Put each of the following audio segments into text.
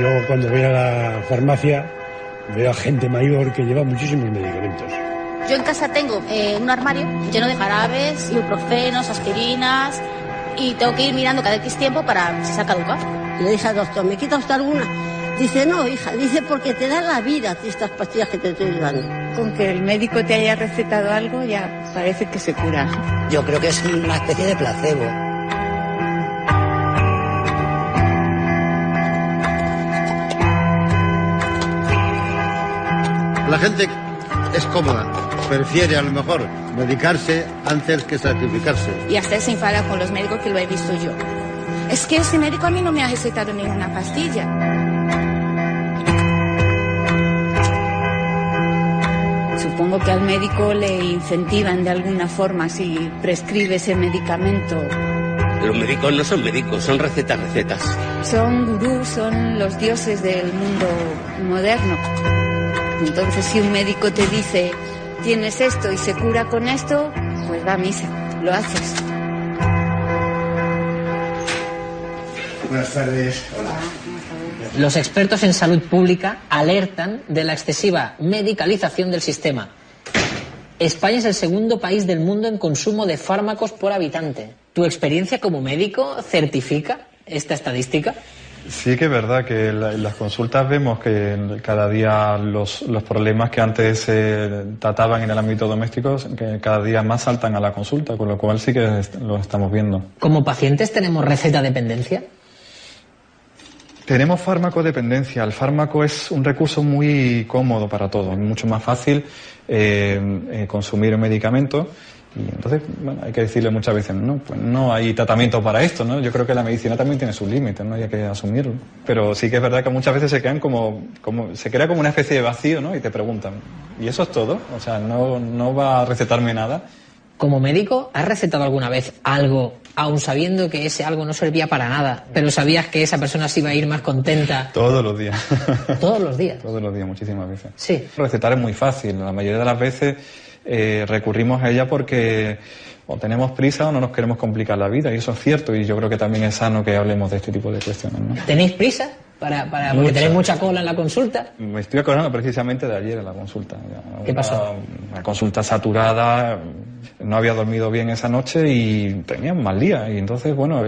Yo cuando voy a la farmacia veo a gente mayor que lleva muchísimos medicamentos. Yo en casa tengo un armario lleno de jarabes, ibuprofenos, aspirinas y tengo que ir mirando cada X tiempo para si se ha caducado. Le dije al doctor, ¿me quita usted alguna? Dice, no, hija, dice porque te da la vida estas pastillas que te estoy dando. Con que el médico te haya recetado algo ya parece que se cura. Yo creo que es una especie de placebo. La gente es cómoda, prefiere a lo mejor medicarse antes que sacrificarse. Y hasta se enfada con los médicos que lo he visto yo. Es que ese médico a mí no me ha recetado ninguna pastilla. Supongo que al médico le incentivan de alguna forma si prescribe ese medicamento. Los médicos no son médicos, son recetas. Son gurús, son los dioses del mundo moderno. Entonces, si un médico te dice, tienes esto y se cura con esto, pues va a misa, lo haces. Buenas tardes. Hola. Los expertos en salud pública alertan de la excesiva medicalización del sistema. España es el segundo país del mundo en consumo de fármacos por habitante. ¿Tu experiencia como médico certifica esta estadística? Sí que es verdad que en las consultas vemos que cada día los problemas que antes se trataban en el ámbito doméstico que cada día más saltan a la consulta, con lo cual sí que lo estamos viendo. ¿Como pacientes tenemos receta dependencia? Tenemos farmacodependencia. El fármaco es un recurso muy cómodo para todos, es mucho más fácil consumir un medicamento. Y entonces, bueno, hay que decirle muchas veces, no, pues no hay tratamiento para esto, ¿no? Yo creo que la medicina también tiene sus límites, ¿no? Y hay que asumirlo. Pero sí que es verdad que muchas veces se quedan se crea como una especie de vacío, ¿no? Y te preguntan, ¿y eso es todo? O sea, no va a recetarme nada. Como médico, ¿has recetado alguna vez algo, aun sabiendo que ese algo no servía para nada, pero sabías que esa persona se iba a ir más contenta? Todos los días. ¿Todos los días? Todos los días, muchísimas veces. Sí. Recetar es muy fácil. La mayoría de las veces recurrimos a ella porque o tenemos prisa o no nos queremos complicar la vida, y eso es cierto, y yo creo que también es sano que hablemos de este tipo de cuestiones, ¿no? ¿Tenéis prisa? Porque tenéis mucha cola en la consulta. Me estoy acordando precisamente de ayer en la consulta. ¿Qué pasó? Una consulta saturada, no había dormido bien esa noche y tenía un mal día. Y entonces, bueno,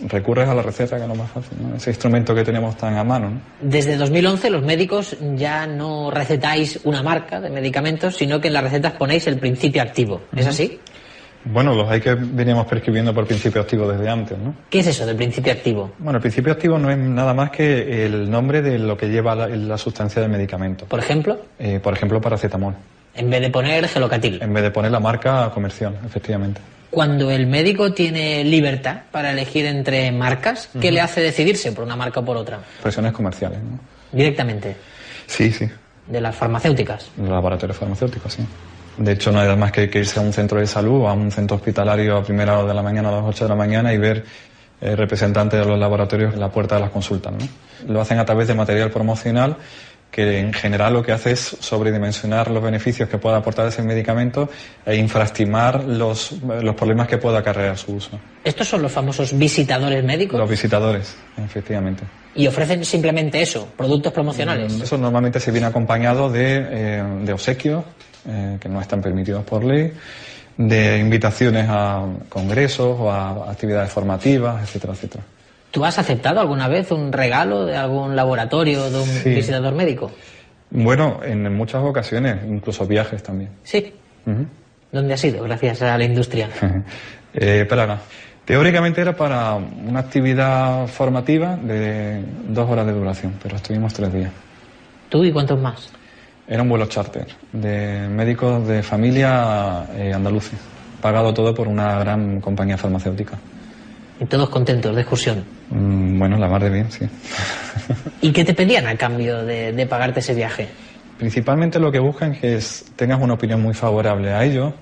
recurres a la receta, que es lo más fácil, ¿no? Ese instrumento que tenemos tan a mano, ¿no? Desde 2011 los médicos ya no recetáis una marca de medicamentos, sino que en las recetas ponéis el principio activo. ¿Es así? Bueno, los hay que veníamos prescribiendo por principio activo desde antes, ¿no? ¿Qué es eso del principio activo? Bueno, el principio activo no es nada más que el nombre de lo que lleva la sustancia del medicamento. ¿Por ejemplo? Por ejemplo, paracetamol. En vez de poner gelocatil. En vez de poner la marca comercial, efectivamente. Cuando el médico tiene libertad para elegir entre marcas, ¿qué le hace decidirse por una marca o por otra? Presiones comerciales, ¿no? ¿Directamente? Sí, sí. ¿De las farmacéuticas? De los laboratorios farmacéuticos, sí. De hecho, no hay nada más que irse a un centro de salud o a un centro hospitalario a primera hora de la mañana, a las 8 de la mañana, y ver representantes de los laboratorios en la puerta de las consultas, ¿no? Lo hacen a través de material promocional que en general lo que hace es sobredimensionar los beneficios que pueda aportar ese medicamento e infraestimar los problemas que pueda acarrear su uso. ¿Estos son los famosos visitadores médicos? Los visitadores, efectivamente. ¿Y ofrecen simplemente eso, productos promocionales? Eso normalmente se viene acompañado de obsequios, que no están permitidos por ley, de invitaciones a congresos o a actividades formativas, etcétera, etcétera. ¿Tú has aceptado alguna vez un regalo de algún laboratorio, de un visitador médico? Bueno, en muchas ocasiones, incluso viajes también. ¿Sí? ¿Dónde has ido, gracias a la industria? Praga. Teóricamente era para una actividad formativa de 2 horas de duración, pero estuvimos 3 días. ¿Tú y cuántos más? Era un vuelo charter de médicos de familia andaluces, pagado todo por una gran compañía farmacéutica. ¿Y todos contentos de excursión? Bueno, la mar de bien, sí. ¿Y qué te pedían a cambio de pagarte ese viaje? Principalmente lo que buscan es que tengas una opinión muy favorable a ellos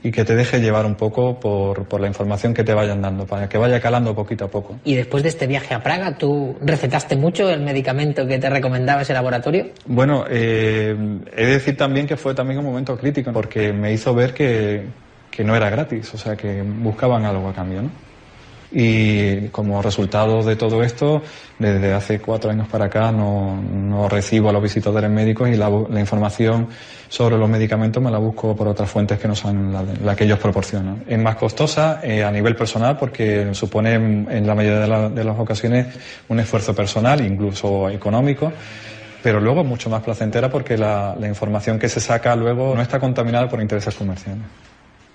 y que te deje llevar un poco por la información que te vayan dando, para que vaya calando poquito a poco. ¿Y después de este viaje a Praga, tú recetaste mucho el medicamento que te recomendaba ese laboratorio? Bueno, he de decir también que fue también un momento crítico, porque me hizo ver que no era gratis, o sea, que buscaban algo a cambio, ¿no? Y como resultado de todo esto, desde hace 4 años para acá no recibo a los visitadores médicos y la información sobre los medicamentos me la busco por otras fuentes que no son la que ellos proporcionan. Es más costosa a nivel personal porque supone en la mayoría de las ocasiones un esfuerzo personal, incluso económico, pero luego mucho más placentera porque la información que se saca luego no está contaminada por intereses comerciales.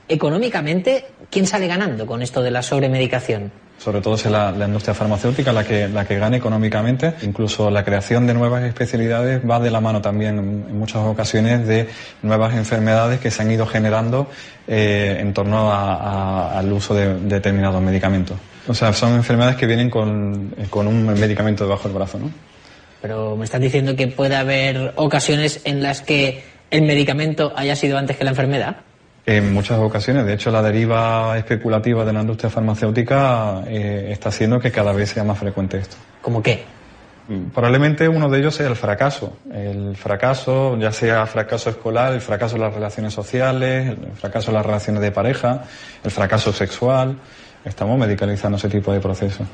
Económicamente, ¿quién sale ganando con esto de la sobremedicación? Sobre todo es la industria farmacéutica la que gana económicamente. Incluso la creación de nuevas especialidades va de la mano también en muchas ocasiones de nuevas enfermedades que se han ido generando en torno al uso de determinados medicamentos. O sea, son enfermedades que vienen con un medicamento debajo del brazo, ¿no? Pero me estás diciendo que puede haber ocasiones en las que el medicamento haya sido antes que la enfermedad. En muchas ocasiones, de hecho, la deriva especulativa de la industria farmacéutica está haciendo que cada vez sea más frecuente esto. ¿Cómo qué? Probablemente uno de ellos sea el fracaso. El fracaso, ya sea fracaso escolar, el fracaso en las relaciones sociales, el fracaso en las relaciones de pareja, el fracaso sexual. Estamos medicalizando ese tipo de procesos.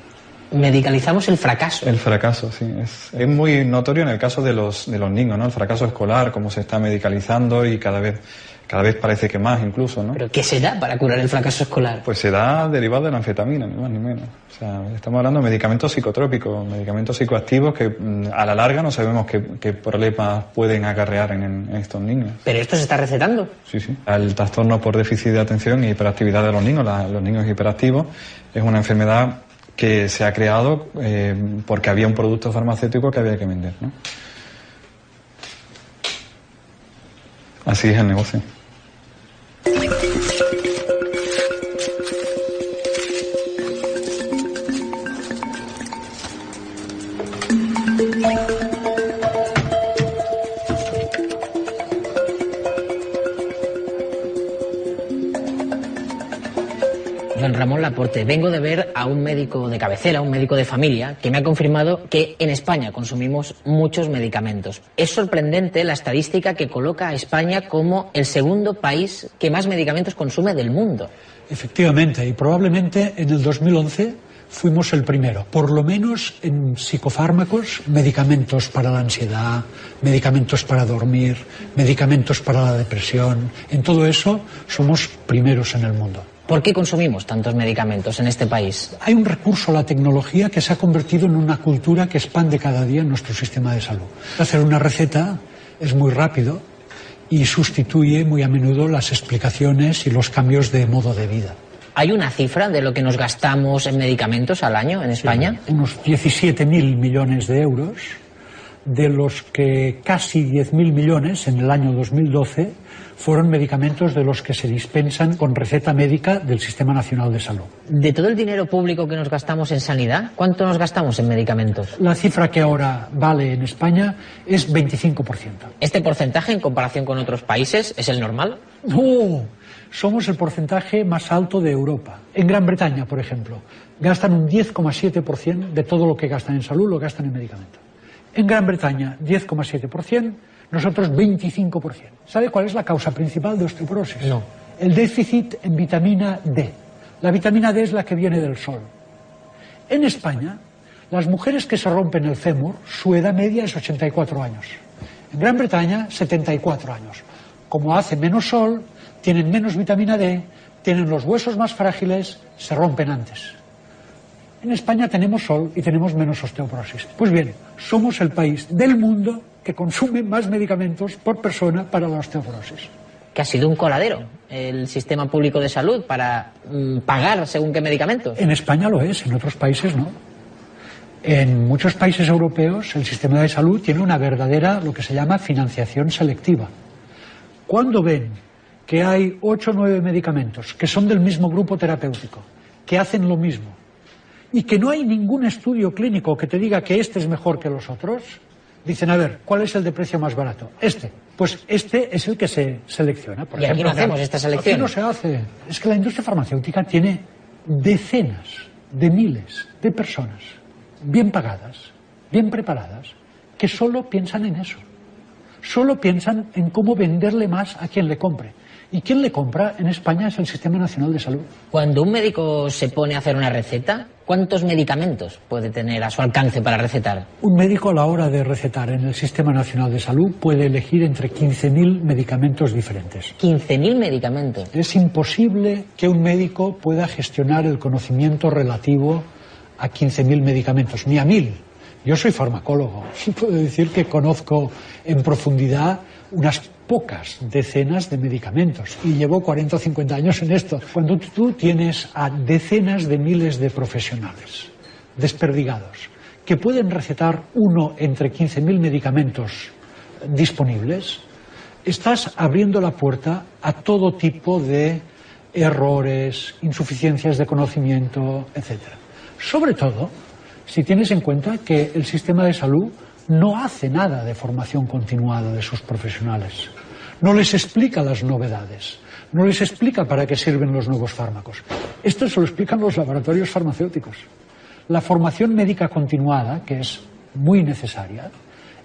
Medicalizamos el fracaso. El fracaso, sí. Es muy notorio en el caso de los niños, ¿no? El fracaso escolar, cómo se está medicalizando y cada vez parece que más incluso, ¿no? ¿Pero qué se da para curar el fracaso escolar? Pues se da derivado de la anfetamina, ni más ni menos. O sea, estamos hablando de medicamentos psicotrópicos, medicamentos psicoactivos que a la larga no sabemos qué problemas pueden acarrear en estos niños. ¿Pero esto se está recetando? Sí. El trastorno por déficit de atención y hiperactividad de los niños hiperactivos, es una enfermedad que se ha creado porque había un producto farmacéutico que había que vender, ¿no? Así es el negocio. Don Ramón Laporte, vengo de ver a un médico de cabecera, un médico de familia, que me ha confirmado que en España consumimos muchos medicamentos. Es sorprendente la estadística que coloca a España como el segundo país que más medicamentos consume del mundo. Efectivamente, y probablemente en el 2011 fuimos el primero, por lo menos en psicofármacos, medicamentos para la ansiedad, medicamentos para dormir, medicamentos para la depresión. En todo eso somos primeros en el mundo. ¿Por qué consumimos tantos medicamentos en este país? Hay un recurso a la tecnología que se ha convertido en una cultura que expande cada día en nuestro sistema de salud. Hacer una receta es muy rápido y sustituye muy a menudo las explicaciones y los cambios de modo de vida. ¿Hay una cifra de lo que nos gastamos en medicamentos al año en España? Sí, unos 17.000 millones de euros, de los que casi 10.000 millones en el año 2012 fueron medicamentos de los que se dispensan con receta médica del Sistema Nacional de Salud. De todo el dinero público que nos gastamos en sanidad, ¿cuánto nos gastamos en medicamentos? La cifra que ahora vale en España es 25%. ¿Este porcentaje en comparación con otros países es el normal? No, somos el porcentaje más alto de Europa. En Gran Bretaña, por ejemplo, gastan un 10,7% de todo lo que gastan en salud, lo gastan en medicamentos. En Gran Bretaña, 10,7%, nosotros 25%. ¿Sabe cuál es la causa principal de osteoporosis? No. El déficit en vitamina D. La vitamina D es la que viene del sol. En España, las mujeres que se rompen el fémur, su edad media es 84 años. En Gran Bretaña, 74 años. Como hace menos sol, tienen menos vitamina D, tienen los huesos más frágiles, se rompen antes. En España tenemos sol y tenemos menos osteoporosis. Pues bien, somos el país del mundo que consume más medicamentos por persona para la osteoporosis. Que ha sido un coladero el sistema público de salud para pagar según qué medicamentos. En España lo es, en otros países no. En muchos países europeos el sistema de salud tiene una verdadera, lo que se llama financiación selectiva. Cuando ven que hay 8 o 9 medicamentos que son del mismo grupo terapéutico, que hacen lo mismo, y que no hay ningún estudio clínico que te diga que este es mejor que los otros, dicen, a ver, ¿cuál es el de precio más barato? Este. Pues este es el que se selecciona. Por ejemplo, aquí no hacemos esta selección. Aquí no se hace. Es que la industria farmacéutica tiene decenas de miles de personas bien pagadas, bien preparadas, que solo piensan en eso. Solo piensan en cómo venderle más a quien le compre. ¿Y quién le compra en España? Es el Sistema Nacional de Salud. Cuando un médico se pone a hacer una receta, ¿cuántos medicamentos puede tener a su alcance para recetar? Un médico a la hora de recetar en el Sistema Nacional de Salud puede elegir entre 15.000 medicamentos diferentes. 15.000 medicamentos. Es imposible que un médico pueda gestionar el conocimiento relativo a 15.000 medicamentos, ni a 1.000. Yo soy farmacólogo y puedo decir que conozco en profundidad unas pocas decenas de medicamentos y llevo 40 o 50 años en esto. Cuando tú tienes a decenas de miles de profesionales desperdigados que pueden recetar uno entre 15.000 medicamentos disponibles, estás abriendo la puerta a todo tipo de errores, insuficiencias de conocimiento, etc. Sobre todo, si tienes en cuenta que el sistema de salud no hace nada de formación continuada de sus profesionales, no les explica las novedades, no les explica para qué sirven los nuevos fármacos. Esto se lo explican los laboratorios farmacéuticos. La formación médica continuada, que es muy necesaria,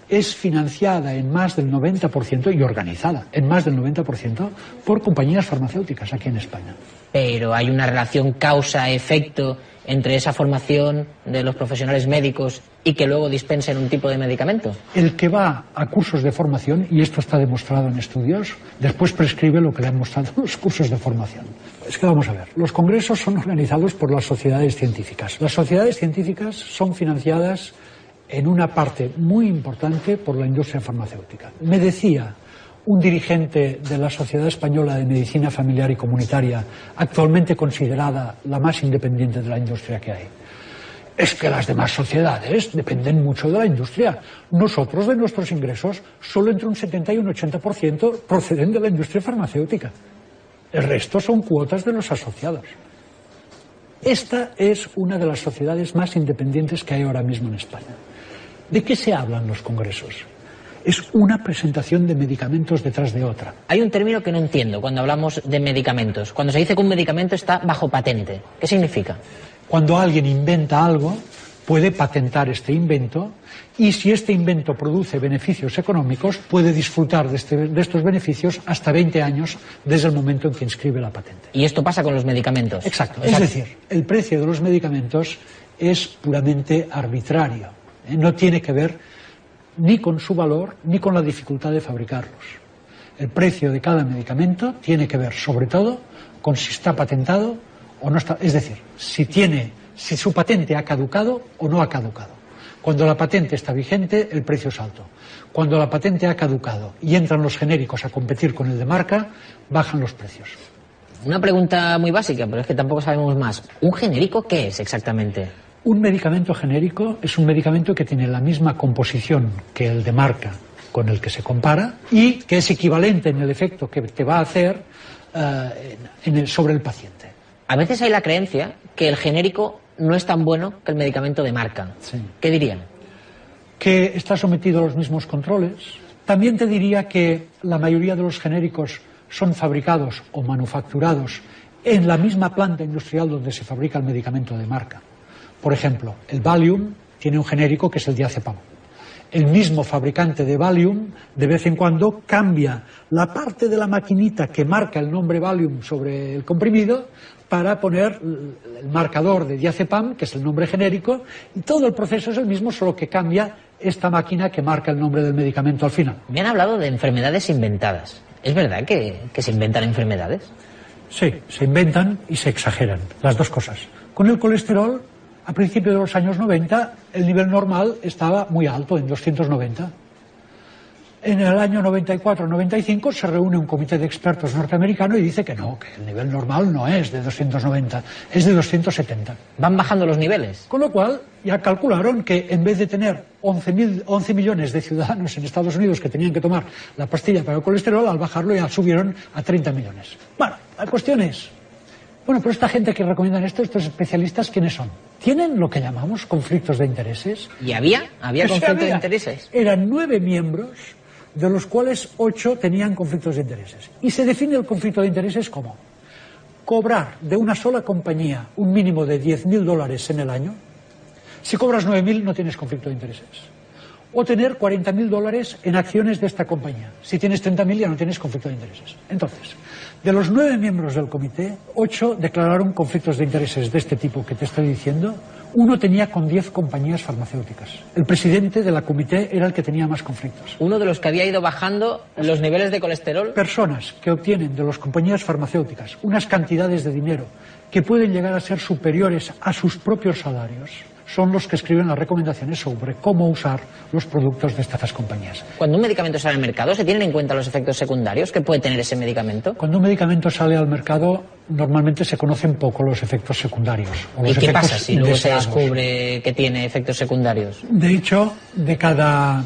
es financiada en más del 90% y organizada en más del 90% por compañías farmacéuticas aquí en España. Pero hay una relación causa-efecto entre esa formación de los profesionales médicos y que luego dispensen un tipo de medicamento. El que va a cursos de formación, y esto está demostrado en estudios, después prescribe lo que le han mostrado los cursos de formación. Es que vamos a ver, los congresos son organizados por las sociedades científicas. Las sociedades científicas son financiadas en una parte muy importante por la industria farmacéutica. Me decía un dirigente de la Sociedad Española de Medicina Familiar y Comunitaria, actualmente considerada la más independiente de la industria que hay: es que las demás sociedades dependen mucho de la industria. Nosotros, de nuestros ingresos, solo entre un 70 y un 80% proceden de la industria farmacéutica. El resto son cuotas de los asociados. Esta es una de las sociedades más independientes que hay ahora mismo en España. ¿De qué se hablan los congresos? Es una presentación de medicamentos detrás de otra. Hay un término que no entiendo cuando hablamos de medicamentos. Cuando se dice que un medicamento está bajo patente, ¿qué significa? Cuando alguien inventa algo, puede patentar este invento, y si este invento produce beneficios económicos, puede disfrutar de estos beneficios hasta 20 años desde el momento en que inscribe la patente. ¿Y esto pasa con los medicamentos? Exacto. Es decir, el precio de los medicamentos es puramente arbitrario. No tiene que ver ni con su valor ni con la dificultad de fabricarlos. El precio de cada medicamento tiene que ver, sobre todo, con si está patentado o no está. Es decir, si su patente ha caducado o no ha caducado. Cuando la patente está vigente, el precio es alto. Cuando la patente ha caducado y entran los genéricos a competir con el de marca, bajan los precios. Una pregunta muy básica, pero es que tampoco sabemos más. ¿Un genérico qué es exactamente? Un medicamento genérico es un medicamento que tiene la misma composición que el de marca con el que se compara y que es equivalente en el efecto que te va a hacer sobre el paciente. A veces hay la creencia que el genérico no es tan bueno que el medicamento de marca. Sí. ¿Qué dirían? Que está sometido a los mismos controles. También te diría que la mayoría de los genéricos son fabricados o manufacturados en la misma planta industrial donde se fabrica el medicamento de marca. Por ejemplo, el Valium tiene un genérico que es el diazepam. El mismo fabricante de Valium de vez en cuando cambia la parte de la maquinita que marca el nombre Valium sobre el comprimido para poner el marcador de diazepam, que es el nombre genérico, y todo el proceso es el mismo, solo que cambia esta máquina que marca el nombre del medicamento al final. Me han hablado de enfermedades inventadas. ¿Es verdad que se inventan enfermedades? Sí, se inventan y se exageran, las dos cosas. Con el colesterol, a principios de los años 90, el nivel normal estaba muy alto, en 290. En el año 94-95 se reúne un comité de expertos norteamericano y dice que no, que el nivel normal no es de 290, es de 270. ¿Van bajando los niveles? Con lo cual ya calcularon que en vez de tener 11 millones de ciudadanos en Estados Unidos que tenían que tomar la pastilla para el colesterol, al bajarlo ya subieron a 30 millones. Bueno, la cuestión es, bueno, pero esta gente que recomiendan esto, estos especialistas, ¿quiénes son? ¿Tienen lo que llamamos conflictos de intereses? ¿Y había conflictos de intereses? Eran 9 miembros, de los cuales 8 tenían conflictos de intereses. Y se define el conflicto de intereses como cobrar de una sola compañía un mínimo de $10.000 en el año. Si cobras 9.000 no tienes conflicto de intereses. o tener $40.000 en acciones de esta compañía. Si tienes 30.000 ya no tienes conflicto de intereses. Entonces, de los 9 miembros del comité, 8 declararon conflictos de intereses de este tipo que te estoy diciendo. Uno tenía con 10 compañías farmacéuticas. El presidente de la comité era el que tenía más conflictos. Uno de los que había ido bajando los niveles de colesterol. Personas que obtienen de las compañías farmacéuticas unas cantidades de dinero que pueden llegar a ser superiores a sus propios salarios son los que escriben las recomendaciones sobre cómo usar los productos de estas compañías. Cuando un medicamento sale al mercado, ¿se tienen en cuenta los efectos secundarios que puede tener ese medicamento? Cuando un medicamento sale al mercado, normalmente se conocen poco los efectos secundarios. O los ¿Y qué efectos pasa si luego se indeseados. descubre que tiene efectos secundarios? De hecho, de cada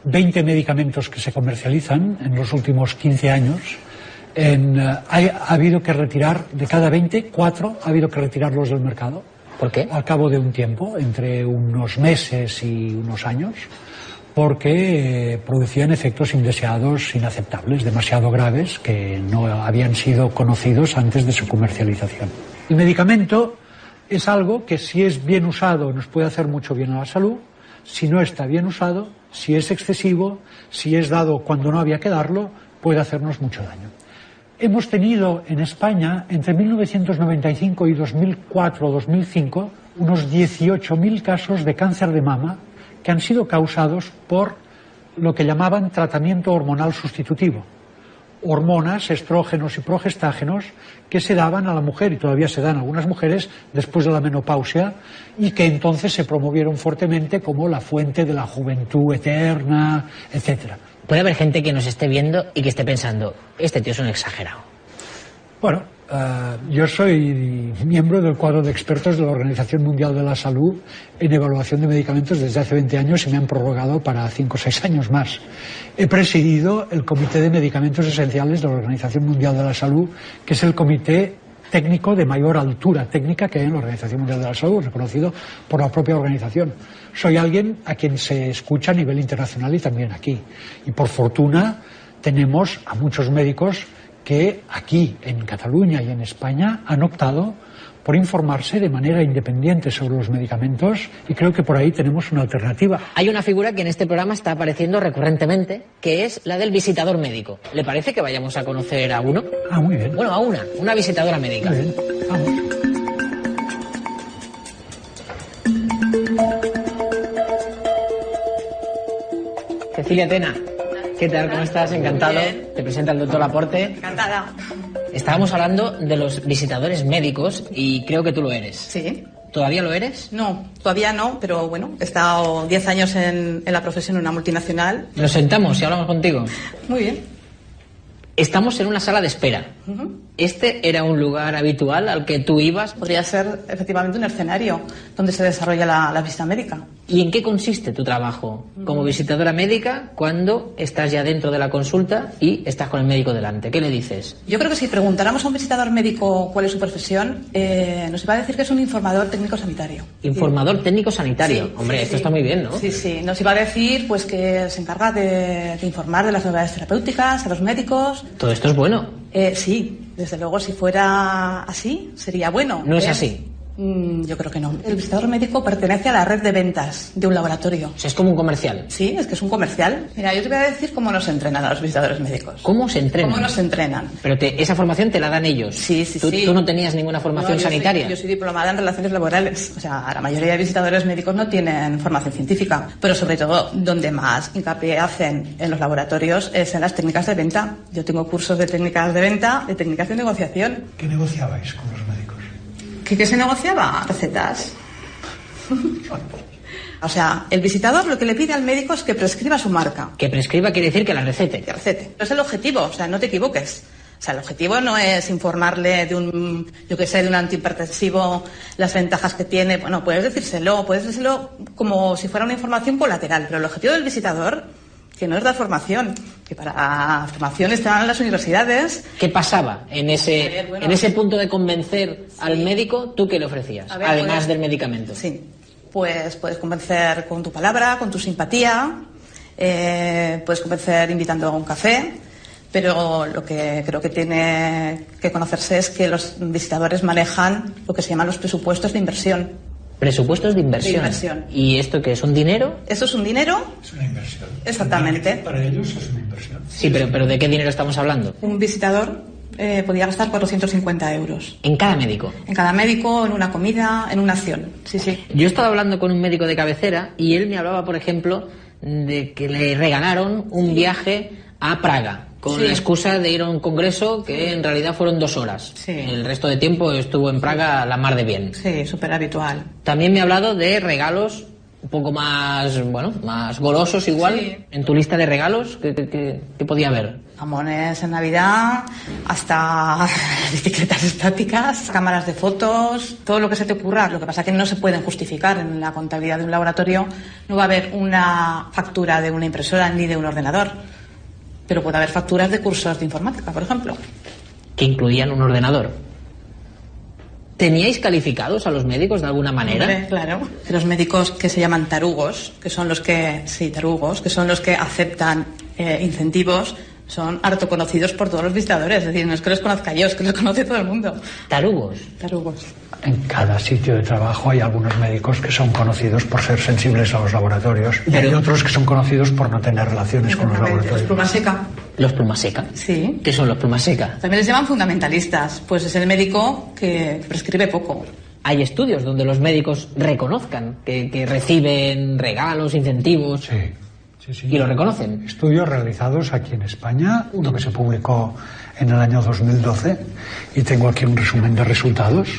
20 medicamentos que se comercializan en los últimos 15 años, ha habido que retirar, de cada 20, 4 ha habido que retirarlos del mercado. ¿Por qué? Al cabo de un tiempo, entre unos meses y unos años, porque producían efectos indeseados inaceptables, demasiado graves, que no habían sido conocidos antes de su comercialización. El medicamento es algo que, si es bien usado, nos puede hacer mucho bien a la salud. Si no está bien usado, si es excesivo, si es dado cuando no había que darlo, puede hacernos mucho daño. Hemos tenido en España, entre 1995 y 2004 o 2005, unos 18.000 casos de cáncer de mama que han sido causados por lo que llamaban tratamiento hormonal sustitutivo. Hormonas, estrógenos y progestágenos que se daban a la mujer, y todavía se dan a algunas mujeres después de la menopausia, y que entonces se promovieron fuertemente como la fuente de la juventud eterna, etcétera. Puede haber gente que nos esté viendo y que esté pensando, este tío es un exagerado. Bueno, yo soy miembro del cuadro de expertos de la Organización Mundial de la Salud en evaluación de medicamentos desde hace 20 años y me han prorrogado para 5 o 6 años más. He presidido el Comité de Medicamentos Esenciales de la Organización Mundial de la Salud, que es el comité técnico de mayor altura técnica que hay en la Organización Mundial de la Salud, reconocido por la propia organización. Soy alguien a quien se escucha a nivel internacional y también aquí. Y por fortuna tenemos a muchos médicos que aquí, en Cataluña y en España, han optado por informarse de manera independiente sobre los medicamentos, y creo que por ahí tenemos una alternativa. Hay una figura que en este programa está apareciendo recurrentemente, que es la del visitador médico. ¿Le parece que vayamos a conocer a uno? Ah, muy bien. Bueno, a una visitadora médica. Muy bien, vamos. Cecilia Tena, ¿qué tal? ¿Cómo estás? Encantado. Te presenta el doctor Laporte. Encantada. Estábamos hablando de los visitadores médicos y creo que tú lo eres. Sí. ¿Todavía lo eres? No, todavía no, pero bueno, he estado 10 años en la profesión en una multinacional. Nos sentamos y hablamos contigo. Muy bien. Estamos en una sala de espera. ¿Este era un lugar habitual al que tú ibas? Podría ser efectivamente un escenario donde se desarrolla la visita médica. ¿Y en qué consiste tu trabajo como visitadora médica cuando estás ya dentro de la consulta y estás con el médico delante? ¿Qué le dices? Yo creo que si preguntáramos a un visitador médico cuál es su profesión, nos iba a decir que es un informador técnico sanitario. Informador técnico sanitario. Sí, Hombre, sí, esto sí. está muy bien, ¿no? Sí, sí. Nos iba a decir pues que se encarga de informar de las novedades terapéuticas a los médicos. Todo esto es bueno. Sí, desde luego, si fuera así, sería bueno. No es así. Yo creo que no. El visitador médico pertenece a la red de ventas de un laboratorio. O sea, es como un comercial. Sí, es que es un comercial. Mira, yo te voy a decir cómo nos entrenan a los visitadores médicos. ¿Cómo se entrenan? ¿Cómo nos entrenan? Pero esa formación te la dan ellos. Sí, sí, ¿Tú, sí. ¿Tú no tenías ninguna formación sanitaria? Yo soy diplomada en relaciones laborales. O sea, la mayoría de visitadores médicos no tienen formación científica. Pero sobre todo, donde más hincapié hacen en los laboratorios es en las técnicas de venta. Yo tengo cursos de técnicas de venta, de técnicas de negociación. ¿Qué negociabais con los médicos? ¿Qué se negociaba? Recetas. O sea, el visitador lo que le pide al médico es que prescriba su marca. Que prescriba quiere decir que la recete. Que recete. No es el objetivo, o sea, no te equivoques. O sea, el objetivo no es informarle de un, yo qué sé, de un antihipertensivo, las ventajas que tiene. Bueno, puedes decírselo como si fuera una información colateral. Pero el objetivo del visitador, que no es dar formación, que para formación están las universidades. ¿Qué pasaba en ese, Bueno, en ese punto de convencer al médico? ¿Tú qué le ofrecías? A ver, además pues, del medicamento. Sí. Pues puedes convencer con tu palabra, con tu simpatía, puedes convencer invitando a un café, pero lo que creo que tiene que conocerse es que los visitadores manejan lo que se llaman los presupuestos de inversión. Presupuestos de inversión. De inversión. ¿Y esto qué es? ¿Un dinero? ¿Eso es un dinero? Es una inversión. Exactamente. Para ellos es una inversión. Sí, pero ¿de qué dinero estamos hablando? Un visitador podía gastar 450 euros. ¿En cada médico? En cada médico, en una comida, en una acción. Sí, sí. Yo he estado hablando con un médico de cabecera y él me hablaba, por ejemplo, de que le regalaron un viaje a Praga, con la excusa de ir a un congreso que en realidad fueron 2 horas. Sí. El resto de tiempo estuvo en Praga a la mar de bien. Sí, súper habitual. También me ha hablado de regalos un poco más, bueno, más golosos igual. Sí. En tu lista de regalos, ¿qué podía haber? Jamones en Navidad, hasta bicicletas estáticas, cámaras de fotos, todo lo que se te ocurra. Lo que pasa es que no se pueden justificar en la contabilidad de un laboratorio. No va a haber una factura de una impresora ni de un ordenador. Pero puede haber facturas de cursos de informática, por ejemplo. Que incluían un ordenador. ¿Teníais calificados a los médicos de alguna manera? Hombre, claro. Los médicos que se llaman tarugos, que son los que aceptan incentivos, son harto conocidos por todos los visitadores. Es decir, no es que los conozca yo, es que los conoce todo el mundo. ¿Tarugos? Tarugos. En cada sitio de trabajo hay algunos médicos que son conocidos por ser sensibles a los laboratorios y hay otros que son conocidos por no tener relaciones con los laboratorios. Los pluma seca. ¿Los pluma seca? Sí. ¿Qué son los pluma seca? También les llaman fundamentalistas, pues es el médico que prescribe poco. ¿Hay estudios donde los médicos reconozcan que reciben regalos, incentivos? Sí. ¿Y lo reconocen? Estudios realizados aquí en España, uno que se publicó en el año 2012, y tengo aquí un resumen de resultados.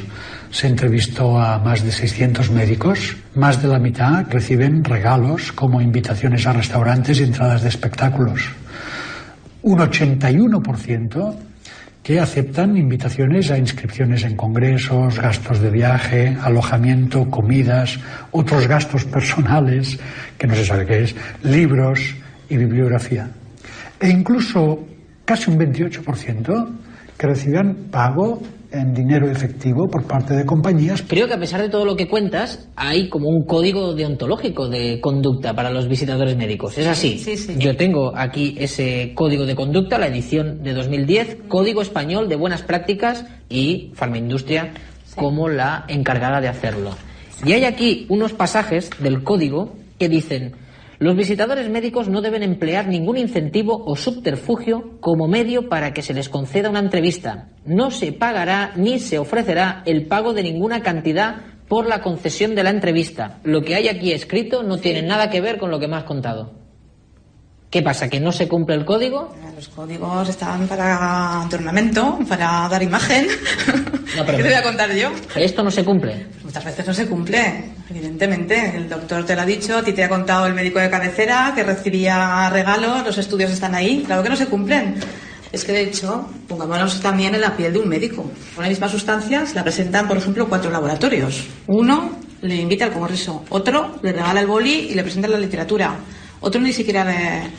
Se entrevistó a más de 600 médicos, más de la mitad reciben regalos como invitaciones a restaurantes y entradas de espectáculos. Un 81% que aceptan invitaciones a inscripciones en congresos, gastos de viaje, alojamiento, comidas, otros gastos personales, que no se sabe qué es, libros y bibliografía. E incluso casi un 28% que recibían pago en dinero efectivo por parte de compañías. Creo que a pesar de todo lo que cuentas, hay como un código deontológico de conducta para los visitadores médicos. ¿Es así? Sí, sí. Yo tengo aquí ese código de conducta, la edición de 2010, Código Español de Buenas Prácticas, y Farmaindustria como la encargada de hacerlo. Y hay aquí unos pasajes del código que dicen: los visitadores médicos no deben emplear ningún incentivo o subterfugio como medio para que se les conceda una entrevista. No se pagará ni se ofrecerá el pago de ninguna cantidad por la concesión de la entrevista. Lo que hay aquí escrito no tiene nada que ver con lo que me has contado. ¿Qué pasa? ¿Que no se cumple el código? Los códigos están para ornamento, para dar imagen. No, pero ¿Qué te voy a contar yo? ¿Esto no se cumple? Muchas veces no se cumple, evidentemente. El doctor te lo ha dicho, a ti te ha contado el médico de cabecera que recibía regalos, los estudios están ahí. Claro que no se cumplen. Es que, de hecho, pongámonos también en la piel de un médico. Con la misma sustancia se la presentan, por ejemplo, 4 laboratorios. Uno le invita al congreso, otro le regala el boli y le presenta la literatura, otro ni siquiera le...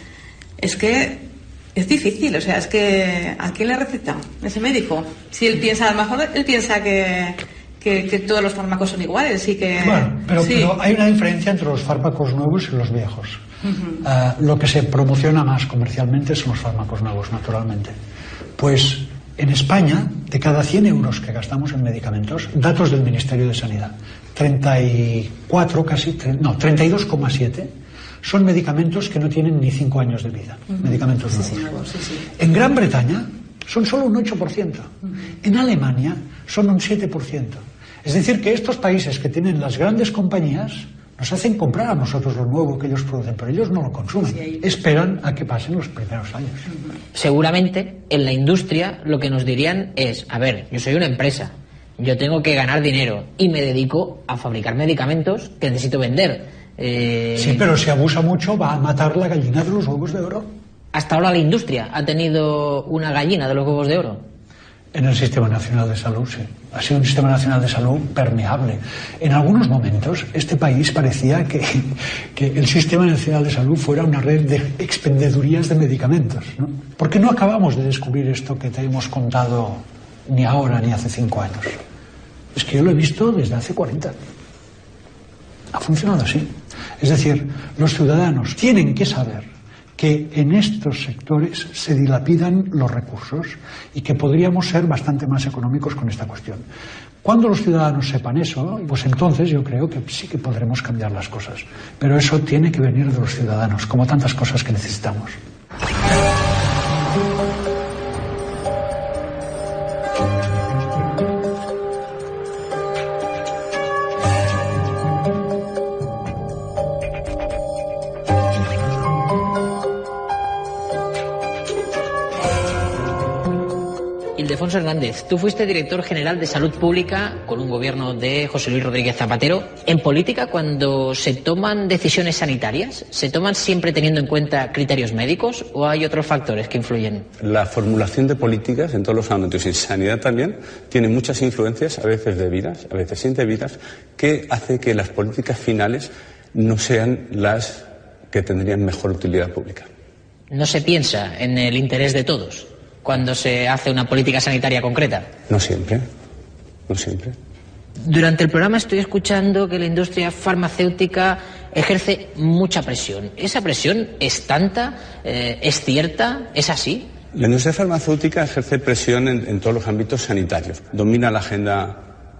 Es que es difícil, o sea, es que ¿a quién le receta ese médico? Si él piensa, a lo mejor él piensa que todos los fármacos son iguales y que... Bueno, pero hay una diferencia entre los fármacos nuevos y los viejos. Lo que se promociona más comercialmente son los fármacos nuevos, naturalmente. Pues en España, de cada 100 euros que gastamos en medicamentos, datos del Ministerio de Sanidad, 32,7 son medicamentos que no tienen ni 5 años de vida, medicamentos nuevos. Sí. En Gran Bretaña son solo un 8%, en Alemania son un 7%. Es decir, que estos países que tienen las grandes compañías nos hacen comprar a nosotros lo nuevo que ellos producen, pero ellos no lo consumen, esperan a que pasen los primeros años. Seguramente en la industria lo que nos dirían es: a ver, yo soy una empresa, yo tengo que ganar dinero y me dedico a fabricar medicamentos que necesito vender. Sí, pero si abusa mucho va a matar la gallina de los huevos de oro. Hasta ahora la industria ha tenido una gallina de los huevos de oro. En el Sistema Nacional de Salud, sí. Ha sido un Sistema Nacional de Salud permeable. En algunos momentos este país parecía que el Sistema Nacional de Salud fuera una red de expendedurías de medicamentos, ¿no? ¿Por qué no acabamos de descubrir esto que te hemos contado ni ahora ni hace 5 años? Es que yo lo he visto desde hace 40. Ha funcionado así. Es decir, los ciudadanos tienen que saber que en estos sectores se dilapidan los recursos y que podríamos ser bastante más económicos con esta cuestión. Cuando los ciudadanos sepan eso, pues entonces yo creo que sí que podremos cambiar las cosas. Pero eso tiene que venir de los ciudadanos, como tantas cosas que necesitamos. Ildefonso Hernández, tú fuiste director general de Salud Pública con un gobierno de José Luis Rodríguez Zapatero. ¿En política, cuando se toman decisiones sanitarias, se toman siempre teniendo en cuenta criterios médicos o hay otros factores que influyen? La formulación de políticas en todos los ámbitos y sanidad también tiene muchas influencias, a veces debidas, a veces indebidas, que hace que las políticas finales no sean las que tendrían mejor utilidad pública. ¿No se piensa en el interés de todos cuando se hace una política sanitaria concreta? No siempre, no siempre. Durante el programa estoy escuchando que la industria farmacéutica ejerce mucha presión. ¿Esa presión es tanta? ¿Es cierta? ¿Es así? La industria farmacéutica ejerce presión en todos los ámbitos sanitarios. Domina la agenda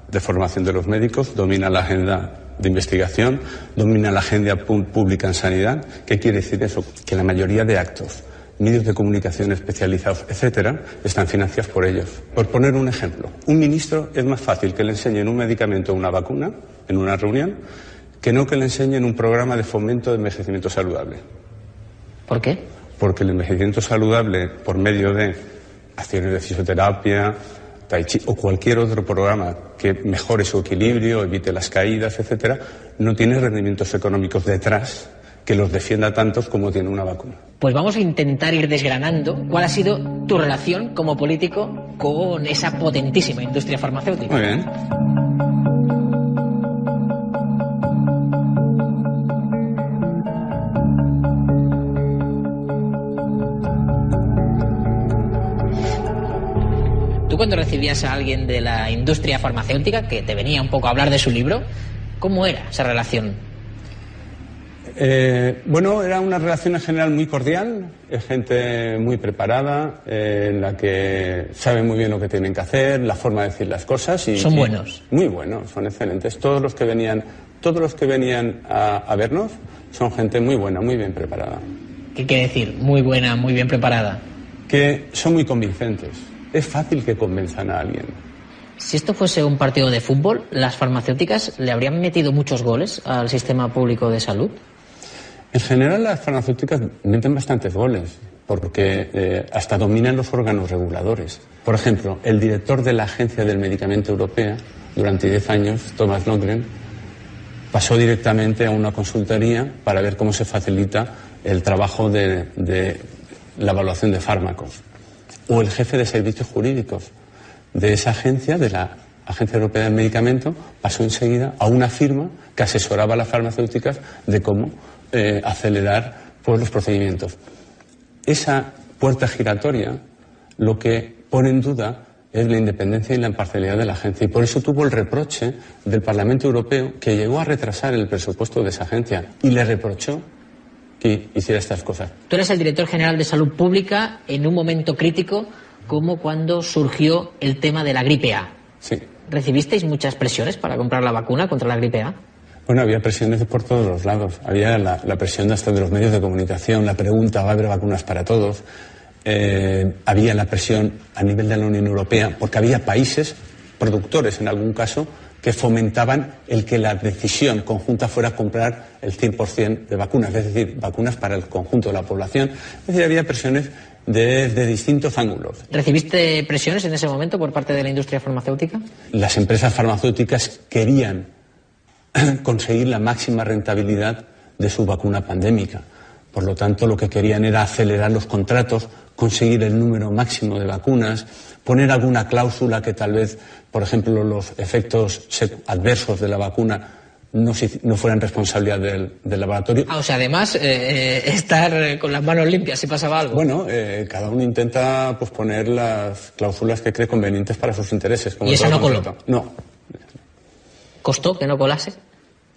de formación de los médicos, domina la agenda de investigación, domina la agenda pública en sanidad. ¿Qué quiere decir eso? Que la mayoría de actos, medios de comunicación especializados, etcétera, están financiados por ellos. Por poner un ejemplo, un ministro es más fácil que le enseñen un medicamento o una vacuna en una reunión que no que le enseñen un programa de fomento de envejecimiento saludable. ¿Por qué? Porque el envejecimiento saludable, por medio de acciones de fisioterapia, tai chi o cualquier otro programa que mejore su equilibrio, evite las caídas, etcétera, no tiene rendimientos económicos detrás que los defienda tantos como tiene una vacuna. Pues vamos a intentar ir desgranando cuál ha sido tu relación como político con esa potentísima industria farmacéutica. Muy bien. Tú, cuando recibías a alguien de la industria farmacéutica que te venía un poco a hablar de su libro, ¿cómo era esa relación? Bueno, era una relación en general muy cordial, es gente muy preparada, en la que sabe muy bien lo que tienen que hacer, la forma de decir las cosas. ¿Son buenos? Muy buenos, son excelentes. Todos los que venían a vernos son gente muy buena, muy bien preparada. ¿Qué quiere decir muy buena, muy bien preparada? Que son muy convincentes. Es fácil que convenzan a alguien. Si esto fuese un partido de fútbol, ¿las farmacéuticas le habrían metido muchos goles al sistema público de salud? En general, las farmacéuticas meten bastantes goles, porque hasta dominan los órganos reguladores. Por ejemplo, el director de la Agencia del Medicamento Europea, durante 10 años, Thomas Lundgren, pasó directamente a una consultoría para ver cómo se facilita el trabajo de la evaluación de fármacos. O el jefe de servicios jurídicos de esa agencia, de la Agencia Europea del Medicamento, pasó enseguida a una firma que asesoraba a las farmacéuticas de cómo acelerar pues, los procedimientos. Esa puerta giratoria lo que pone en duda es la independencia y la imparcialidad de la agencia, y por eso tuvo el reproche del Parlamento Europeo, que llegó a retrasar el presupuesto de esa agencia y le reprochó que hiciera estas cosas. Tú eres el director general de Salud Pública en un momento crítico como cuando surgió el tema de la gripe A. Sí. ¿Recibisteis muchas presiones para comprar la vacuna contra la gripe A? Bueno, había presiones por todos los lados. Había la presión hasta de los medios de comunicación, la pregunta, ¿va a haber vacunas para todos? Había la presión a nivel de la Unión Europea, porque había países productores, en algún caso, que fomentaban el que la decisión conjunta fuera comprar el 100% de vacunas, es decir, vacunas para el conjunto de la población. Es decir, había presiones de distintos ángulos. ¿Recibiste presiones en ese momento por parte de la industria farmacéutica? Las empresas farmacéuticas querían conseguir la máxima rentabilidad de su vacuna pandémica. Por lo tanto, lo que querían era acelerar los contratos, conseguir el número máximo de vacunas, poner alguna cláusula que tal vez, por ejemplo, los efectos adversos de la vacuna no fueran responsabilidad del laboratorio. O sea, además, estar con las manos limpias si pasaba algo. Bueno, cada uno intenta pues, poner las cláusulas que cree convenientes para sus intereses. Como ¿Y eso no coló? No. ¿Costó que no colase?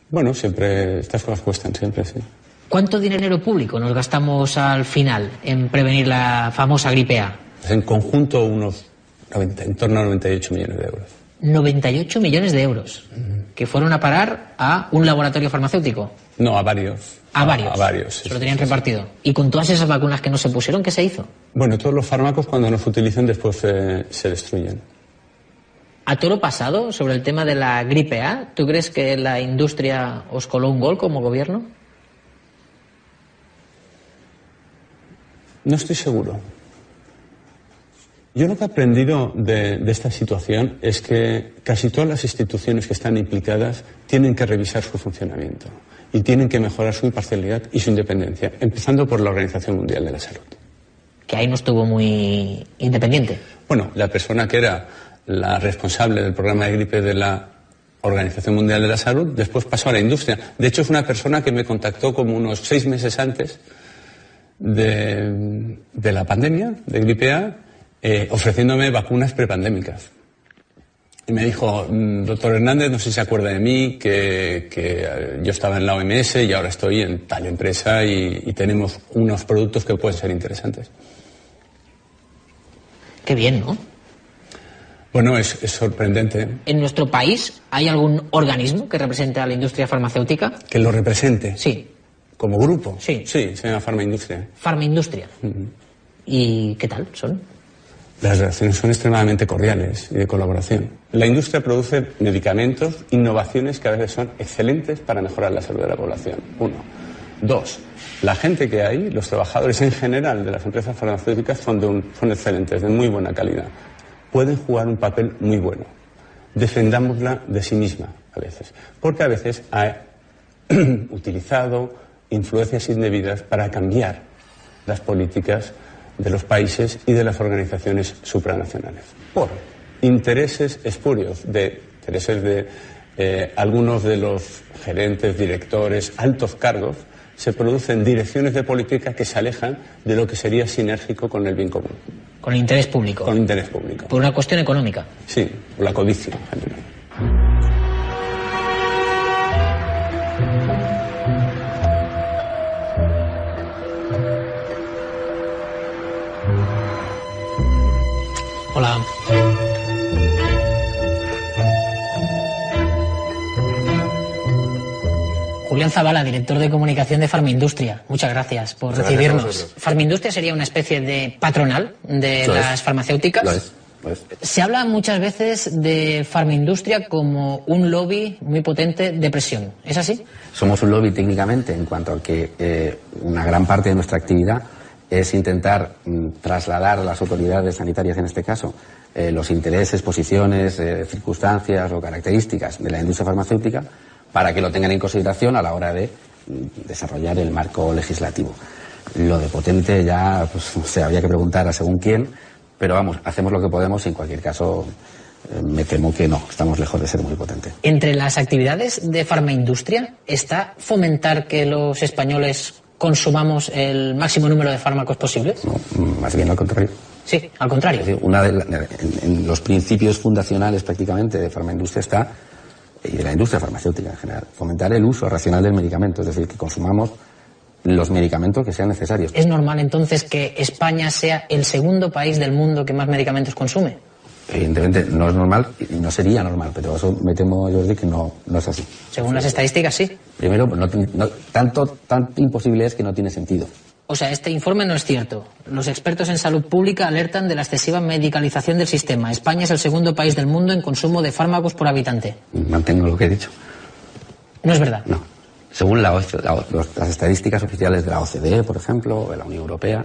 Bueno, siempre, estas cosas cuestan, siempre, sí. ¿Cuánto dinero público nos gastamos al final en prevenir la famosa gripe A? En conjunto en torno a 98 millones de euros. 98 millones de euros, que fueron a parar a un laboratorio farmacéutico. No, a varios. A varios. A varios. Se lo tenían repartido. ¿Y con todas esas vacunas que no se pusieron, qué se hizo? Bueno, todos los fármacos cuando no se utilizan después se destruyen. A toro pasado, sobre el tema de la gripe A, ¿tú crees que la industria os coló un gol como gobierno? No estoy seguro. Yo lo que he aprendido de esta situación es que casi todas las instituciones que están implicadas tienen que revisar su funcionamiento y tienen que mejorar su imparcialidad y su independencia, empezando por la Organización Mundial de la Salud. Que ahí no estuvo muy independiente. Bueno, la persona que era la responsable del programa de gripe de la Organización Mundial de la Salud después pasó a la industria. De hecho, es una persona que me contactó como unos 6 meses antes de la pandemia de gripe A, ofreciéndome vacunas prepandémicas. Y me dijo, doctor Hernández, no sé si se acuerda de mí, que yo estaba en la OMS y ahora estoy en tal empresa y tenemos unos productos que pueden ser interesantes. Qué bien, ¿no? Bueno, es sorprendente. ¿En nuestro país hay algún organismo que represente a la industria farmacéutica? ¿Que lo represente? Sí. ¿Como grupo? Sí. Sí, se llama Farmaindustria. Farmaindustria. ¿Y qué tal son? Las relaciones son extremadamente cordiales y de colaboración. La industria produce medicamentos, innovaciones que a veces son excelentes para mejorar la salud de la población. 1. 2. La gente que hay, los trabajadores en general de las empresas farmacéuticas son excelentes, de muy buena calidad. Pueden jugar un papel muy bueno. Defendámosla de sí misma a veces, porque a veces ha utilizado influencias indebidas para cambiar las políticas de los países y de las organizaciones supranacionales. Por intereses espurios, intereses de algunos de los gerentes, directores, altos cargos, se producen direcciones de política que se alejan de lo que sería sinérgico con el bien común. Con el interés público. Con el interés público. Por una cuestión económica. Sí, por la codicia en general. Hola. Julián Zavala, director de comunicación de Farmaindustria. Muchas gracias por recibirnos. Farmaindustria sería una especie de patronal de las farmacéuticas. Lo es. Se habla muchas veces de Farmaindustria como un lobby muy potente de presión. ¿Es así? Somos un lobby técnicamente en cuanto a que una gran parte de nuestra actividad es intentar trasladar a las autoridades sanitarias, en este caso, los intereses, posiciones, circunstancias o características de la industria farmacéutica para que lo tengan en consideración a la hora de desarrollar el marco legislativo. Lo de potente ya se habría que preguntar a según quién, pero vamos, hacemos lo que podemos y en cualquier caso me temo que no, estamos lejos de ser muy potente. Entre las actividades de Farmaindustria está fomentar que los españoles consumamos el máximo número de fármacos posibles. No, más bien al contrario. Sí, al contrario. Es decir, en los principios fundacionales prácticamente de Farmaindustria está, y de la industria farmacéutica en general, fomentar el uso racional del medicamento, es decir, que consumamos los medicamentos que sean necesarios. ¿Es normal entonces que España sea el segundo país del mundo que más medicamentos consume? Evidentemente no es normal y no sería normal, pero eso me temo, Jordi, que no es así. Según las estadísticas, sí. Primero, tanto imposible es que no tiene sentido. O sea, este informe no es cierto. Los expertos en salud pública alertan de la excesiva medicalización del sistema. España es el segundo país del mundo en consumo de fármacos por habitante. Mantengo lo que he dicho. No es verdad. No. Según las estadísticas oficiales de la OCDE, por ejemplo, o de la Unión Europea,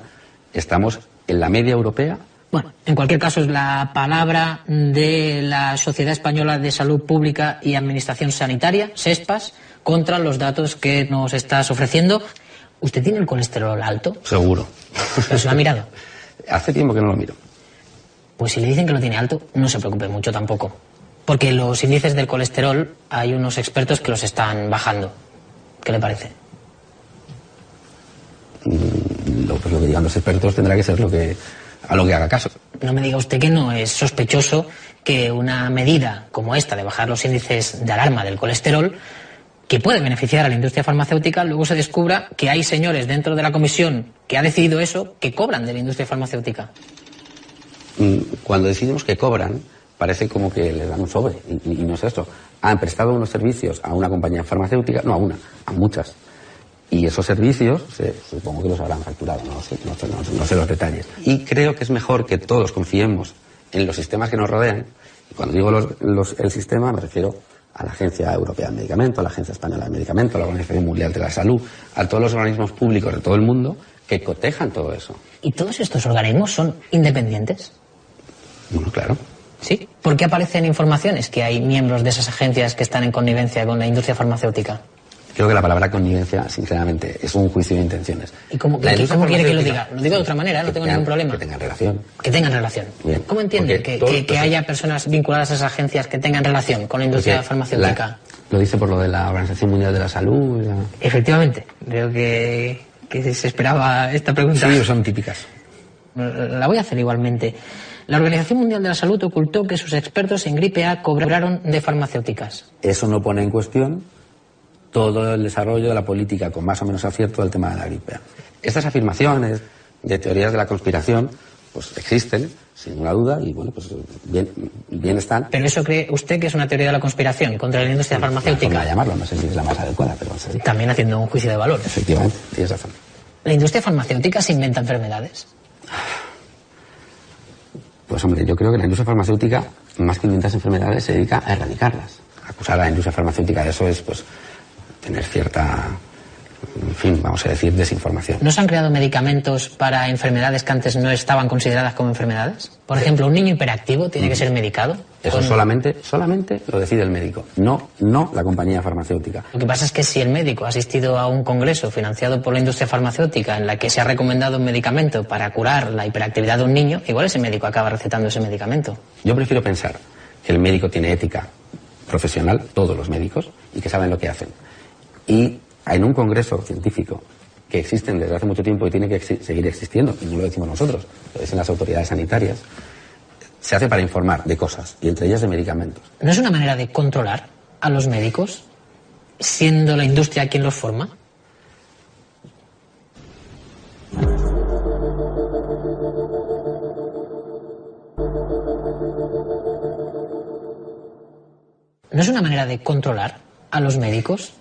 estamos en la media europea. Bueno, en cualquier caso es la palabra de la Sociedad Española de Salud Pública y Administración Sanitaria, SESPAS, contra los datos que nos estás ofreciendo. ¿Usted tiene el colesterol alto? Seguro. ¿Pero se lo ha mirado? Hace tiempo que no lo miro. Pues si le dicen que lo tiene alto, no se preocupe mucho tampoco. Porque los índices del colesterol hay unos expertos que los están bajando. ¿Qué le parece? Lo que digan los expertos tendrá que ser a lo que haga caso. No me diga usted que no es sospechoso que una medida como esta de bajar los índices de alarma del colesterol que puede beneficiar a la industria farmacéutica, luego se descubra que hay señores dentro de la comisión que ha decidido eso que cobran de la industria farmacéutica. Cuando decidimos que cobran, parece como que les dan un sobre, y no es esto. Han prestado unos servicios a una compañía farmacéutica, no a una, a muchas. Y esos servicios, supongo que los habrán facturado, no sé los detalles. Y creo que es mejor que todos confiemos en los sistemas que nos rodean. Y cuando digo el sistema, me refiero a la Agencia Europea del Medicamento, a la Agencia Española del Medicamento, a la Organización Mundial de la Salud, a todos los organismos públicos de todo el mundo que cotejan todo eso. ¿Y todos estos organismos son independientes? Bueno, claro. ¿Sí? ¿Por qué aparecen informaciones que hay miembros de esas agencias que están en connivencia con la industria farmacéutica? Creo que la palabra connivencia, sinceramente, es un juicio de intenciones. ¿Y cómo quiere que lo diga? Lo digo de otra manera, no tengo ningún problema. Que tengan relación. Que tengan relación. Bien. ¿Cómo entiende que haya personas vinculadas a esas agencias que tengan relación con la industria farmacéutica? ¿Lo dice por lo de la Organización Mundial de la Salud? Efectivamente. Creo que se esperaba esta pregunta. Sí, son típicas. La voy a hacer igualmente. La Organización Mundial de la Salud ocultó que sus expertos en gripe A cobraron de farmacéuticas. Eso no pone en cuestión todo el desarrollo de la política con más o menos acierto del tema de la gripe A. Estas afirmaciones de teorías de la conspiración pues existen, sin ninguna duda, y bueno, pues bien están. ¿Pero eso cree usted que es una teoría de la conspiración contra la industria farmacéutica? Una forma de llamarlo, no sé si es la más adecuada, pero sí. También haciendo un juicio de valor. Efectivamente, tienes razón. ¿La industria farmacéutica se inventa enfermedades? Pues hombre, yo creo que la industria farmacéutica, más que inventar enfermedades, se dedica a erradicarlas. Acusar a la industria farmacéutica de eso es, pues, tener cierta, en fin, vamos a decir, desinformación. ¿No se han creado medicamentos para enfermedades que antes no estaban consideradas como enfermedades? Por ejemplo, ¿un niño hiperactivo tiene que ser medicado? Eso solamente lo decide el médico, no la compañía farmacéutica. Lo que pasa es que si el médico ha asistido a un congreso financiado por la industria farmacéutica en la que se ha recomendado un medicamento para curar la hiperactividad de un niño, igual ese médico acaba recetando ese medicamento. Yo prefiero pensar que el médico tiene ética profesional, todos los médicos, y que saben lo que hacen. Y en un congreso científico que existen desde hace mucho tiempo y tiene que seguir existiendo, y no lo decimos nosotros, lo dicen las autoridades sanitarias, se hace para informar de cosas, y entre ellas de medicamentos. ¿No es una manera de controlar a los médicos, siendo la industria quien los forma? ¿No es una manera de controlar a los médicos,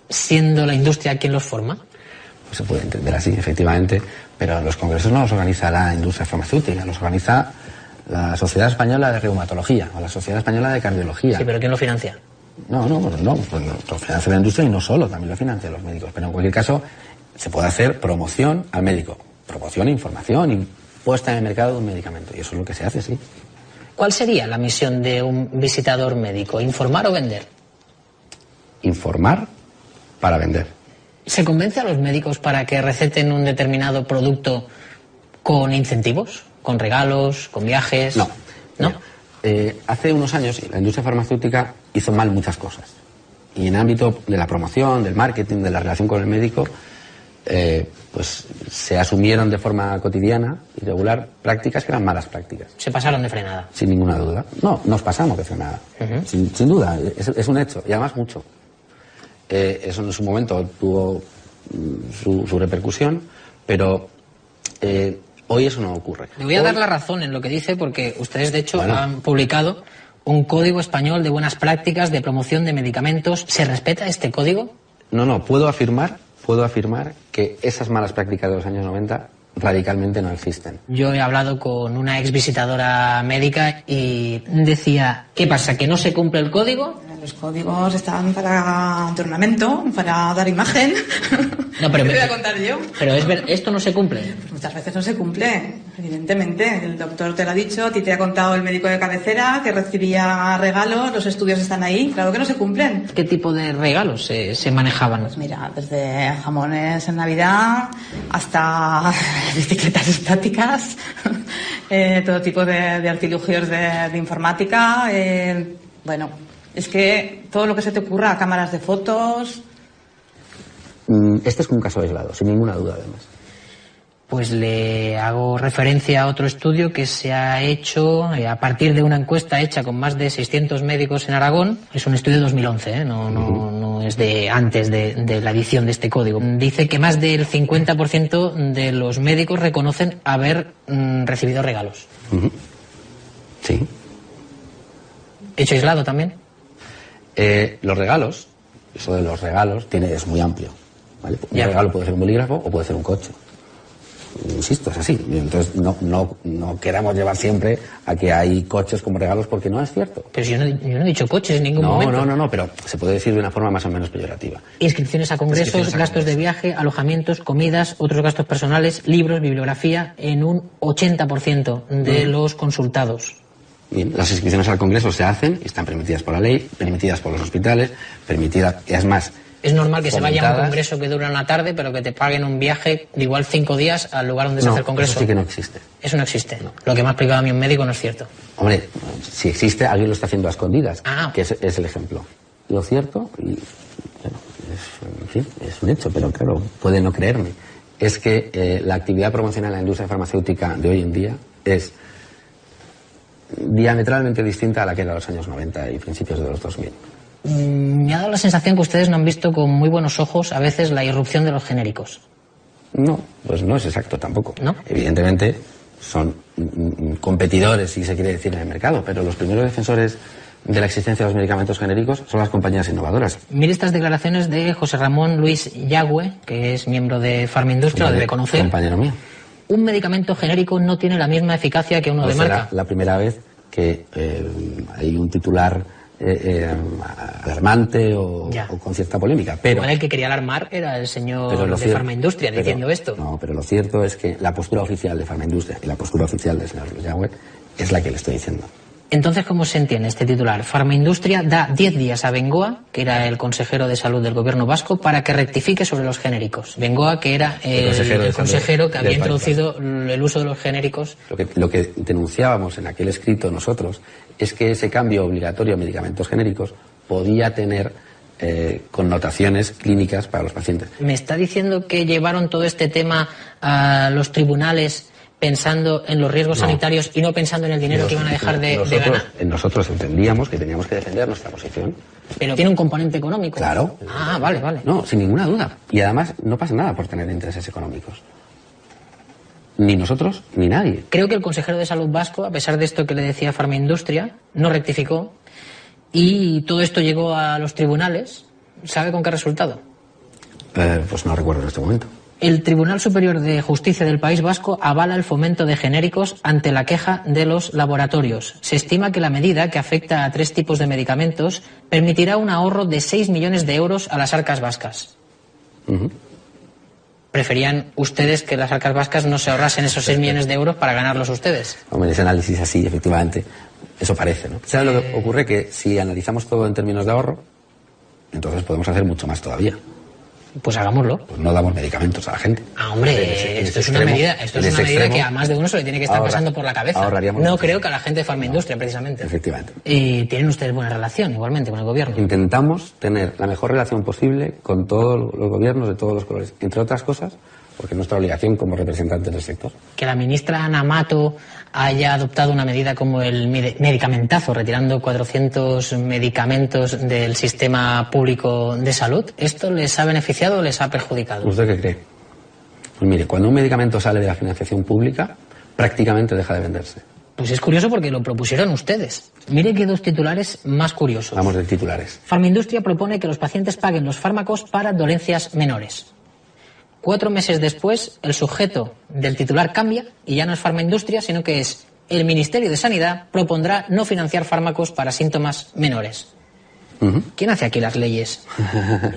siendo la industria quien los forma? Pues se puede entender así, efectivamente, pero los congresos no los organiza la industria farmacéutica, los organiza la Sociedad Española de Reumatología o la Sociedad Española de Cardiología. Sí, pero ¿quién lo financia? No, pues lo financia la industria y no solo, también lo financian los médicos. Pero en cualquier caso, se puede hacer promoción al médico, promoción, información y puesta en el mercado de un medicamento. Y eso es lo que se hace, sí. ¿Cuál sería la misión de un visitador médico? ¿Informar o vender? Informar para vender. ¿Se convence a los médicos para que receten un determinado producto con incentivos? ¿Con regalos? ¿Con viajes? No. ¿No? Hace unos años la industria farmacéutica hizo mal muchas cosas. Y en el ámbito de la promoción, del marketing, de la relación con el médico, pues se asumieron de forma cotidiana y regular prácticas que eran malas prácticas. Se pasaron de frenada. Sin ninguna duda. No, nos pasamos de frenada. Sin duda, es un hecho. Y además mucho. Eso en su momento tuvo su repercusión, pero hoy eso no ocurre. Le voy a dar la razón en lo que dice, porque ustedes, de hecho, han publicado un código español de buenas prácticas de promoción de medicamentos. ¿Se respeta este código? No, puedo afirmar que esas malas prácticas de los años 90 radicalmente no existen. Yo he hablado con una ex visitadora médica y decía, ¿qué pasa? ¿Que no se cumple el código? Los códigos están para un ornamento, para dar imagen. No, pero ¿Qué te voy a contar yo? Pero esto no se cumple. Pues muchas veces no se cumple, evidentemente. El doctor te lo ha dicho, a ti te ha contado el médico de cabecera que recibía regalos, los estudios están ahí. Claro que no se cumplen. ¿Qué tipo de regalos se manejaban? Pues mira, desde jamones en Navidad hasta bicicletas estáticas, todo tipo de artilugios de informática. Bueno, es que todo lo que se te ocurra, cámaras de fotos. Este es un caso aislado, sin ninguna duda, además. Pues le hago referencia a otro estudio que se ha hecho a partir de una encuesta hecha con más de 600 médicos en Aragón. Es un estudio de 2011, no es de antes de la edición de este código. Dice que más del 50% de los médicos reconocen haber recibido regalos. Sí. ¿Hecho aislado también? Los regalos, eso de los regalos es muy amplio, ¿vale? Un regalo puede ser un bolígrafo o puede ser un coche. Insisto, es así. Entonces no queramos llevar siempre a que hay coches como regalos, porque no es cierto. Pero yo no he dicho coches en ningún momento. No, pero se puede decir de una forma más o menos peyorativa. Inscripciones a congresos, gastos de viaje, alojamientos, comidas, otros gastos personales, libros, bibliografía, en un 80% de los consultados. Bien, las inscripciones al congreso se hacen y están permitidas por la ley, permitidas por los hospitales, permitidas, es más... Es normal que se vaya a un congreso que dura una tarde, pero que te paguen un viaje de igual 5 días al lugar donde se hace el congreso. Eso sí que no existe. Eso no existe. No. Lo que me ha explicado a mí un médico no es cierto. Hombre, si existe, alguien lo está haciendo a escondidas, que es el ejemplo. Lo cierto, y bueno, en fin, es un hecho, pero claro, puede no creerme, es que la actividad promocional en la industria farmacéutica de hoy en día es diametralmente distinta a la que era en los años 90 y principios de los 2000. Me ha dado la sensación que ustedes no han visto con muy buenos ojos a veces la irrupción de los genéricos. No, pues no es exacto tampoco. ¿No? Evidentemente son competidores, si se quiere decir, en el mercado, pero los primeros defensores de la existencia de los medicamentos genéricos son las compañías innovadoras. Mire estas declaraciones de José Ramón Luis Yagüe, que es miembro de Farmaindustria, lo debe conocer. Compañero mío. Un medicamento genérico no tiene la misma eficacia que uno de marca. Será la primera vez que hay un titular alarmante o con cierta polémica. Pero igual el que quería alarmar era el señor de Farmaindustria diciendo esto. No, pero lo cierto es que la postura oficial de Farmaindustria y la postura oficial del señor Yagüe es la que le estoy diciendo. Entonces, ¿cómo se entiende este titular? Farmaindustria da 10 días a Bengoa, que era el consejero de salud del gobierno vasco, para que rectifique sobre los genéricos. Bengoa, que era el consejero que había introducido el uso de los genéricos. Lo que denunciábamos en aquel escrito nosotros es que ese cambio obligatorio a medicamentos genéricos podía tener connotaciones clínicas para los pacientes. ¿Me está diciendo que llevaron todo este tema a los tribunales pensando en los riesgos sanitarios y no pensando en el dinero que iban a dejar de ganar? Nosotros entendíamos que teníamos que defender nuestra posición. Pero tiene un componente económico. Claro. Ah, vale. No, sin ninguna duda. Y además no pasa nada por tener intereses económicos. Ni nosotros, ni nadie. Creo que el consejero de salud vasco, a pesar de esto que le decía Farmaindustria, no rectificó y todo esto llegó a los tribunales. ¿Sabe con qué resultado? Pues no recuerdo en este momento. El Tribunal Superior de Justicia del País Vasco avala el fomento de genéricos ante la queja de los laboratorios. Se estima que la medida, que afecta a 3 tipos de medicamentos, permitirá un ahorro de 6 millones de euros a las arcas vascas. ¿Preferían ustedes que las arcas vascas no se ahorrasen esos 6 millones de euros para ganarlos ustedes? Hombre, ese análisis así, efectivamente, eso parece, ¿no? ¿Saben lo que ocurre? Que si analizamos todo en términos de ahorro, entonces podemos hacer mucho más todavía. Pues hagámoslo. Pues no damos medicamentos a la gente. Ah, hombre, esto es una medida que a más de uno se le tiene que estar pasando por la cabeza. No creo que a la gente de Farmaindustria, precisamente. Efectivamente. Y tienen ustedes buena relación, igualmente, con el gobierno. Intentamos tener la mejor relación posible con todos los gobiernos de todos los colores, entre otras cosas, porque es nuestra obligación como representantes del sector. Que la ministra Ana Mato haya adoptado una medida como el medicamentazo, retirando 400 medicamentos del sistema público de salud, ¿esto les ha beneficiado o les ha perjudicado? ¿Usted qué cree? Pues mire, cuando un medicamento sale de la financiación pública, prácticamente deja de venderse. Pues es curioso porque lo propusieron ustedes. Mire que 2 titulares más curiosos. Vamos de titulares. Farmaindustria propone que los pacientes paguen los fármacos para dolencias menores. 4 meses después, el sujeto del titular cambia y ya no es Farmaindustria, sino que es el Ministerio de Sanidad propondrá no financiar fármacos para síntomas menores. ¿Quién hace aquí las leyes?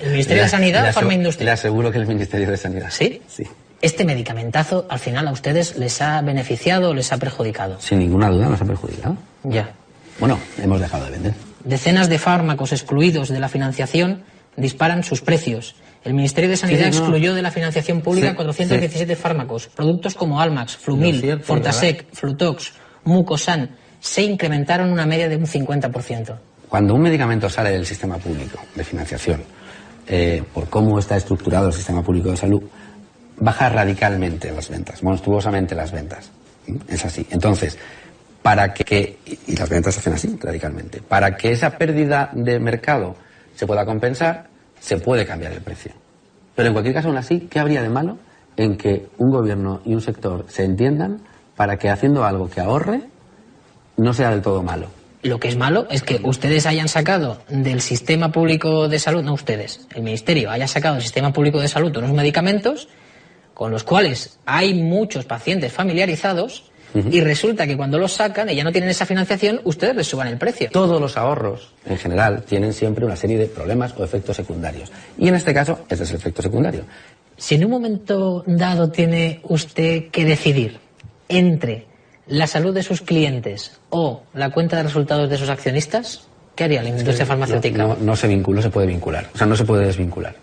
¿El Ministerio de Sanidad o Farmaindustria? Le aseguro que el Ministerio de Sanidad. ¿Sí? Sí. ¿Este medicamentazo al final a ustedes les ha beneficiado o les ha perjudicado? Sin ninguna duda nos ha perjudicado. Ya. Bueno, hemos dejado de vender. Decenas de fármacos excluidos de la financiación disparan sus precios. El Ministerio de Sanidad excluyó de la financiación pública 417 fármacos. Productos como Almax, Flumil, Fortasec, Flutox, Mucosan se incrementaron una media de un 50%. Cuando un medicamento sale del sistema público de financiación, por cómo está estructurado el sistema público de salud, baja radicalmente las ventas, monstruosamente las ventas. Es así. Entonces, y las ventas se hacen así, radicalmente. Para que esa pérdida de mercado se pueda compensar, se puede cambiar el precio. Pero en cualquier caso, aún así, ¿qué habría de malo en que un gobierno y un sector se entiendan para que haciendo algo que ahorre no sea del todo malo? Lo que es malo es que ustedes hayan sacado del sistema público de salud, no ustedes, el Ministerio haya sacado del sistema público de salud unos medicamentos con los cuales hay muchos pacientes familiarizados y resulta que cuando los sacan y ya no tienen esa financiación, ustedes les suban el precio. Todos los ahorros, en general, tienen siempre una serie de problemas o efectos secundarios. Y en este caso, este es el efecto secundario. Si en un momento dado tiene usted que decidir entre la salud de sus clientes o la cuenta de resultados de sus accionistas, ¿qué haría la industria farmacéutica? No se vincula, no se puede vincular. O sea, no se puede desvincular.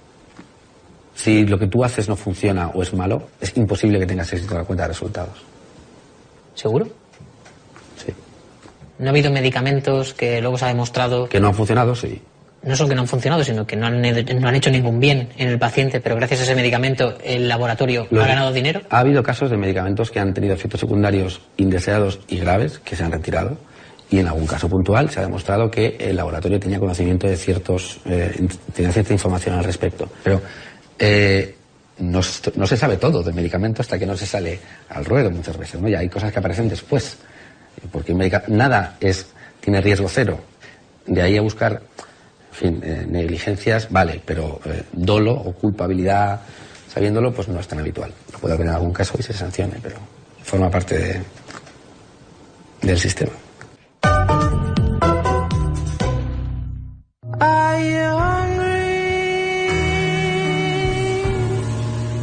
Si lo que tú haces no funciona o es malo, es imposible que tengas éxito en la cuenta de resultados. ¿Seguro? Sí. ¿No ha habido medicamentos que luego se ha demostrado que no han funcionado? Sí. No solo que no han funcionado, sino que no han hecho ningún bien en el paciente, pero gracias a ese medicamento el laboratorio ha ganado dinero? Ha habido casos de medicamentos que han tenido efectos secundarios indeseados y graves que se han retirado, y en algún caso puntual se ha demostrado que el laboratorio tenía conocimiento de tenía cierta información al respecto. Pero no se sabe todo del medicamento hasta que no se sale al ruedo muchas veces, ¿no? Y hay cosas que aparecen después, porque nada tiene riesgo cero. De ahí a buscar, en fin, negligencias, vale, pero dolo o culpabilidad, sabiéndolo, pues no es tan habitual. Lo puede haber en algún caso y se sancione, pero forma parte del sistema.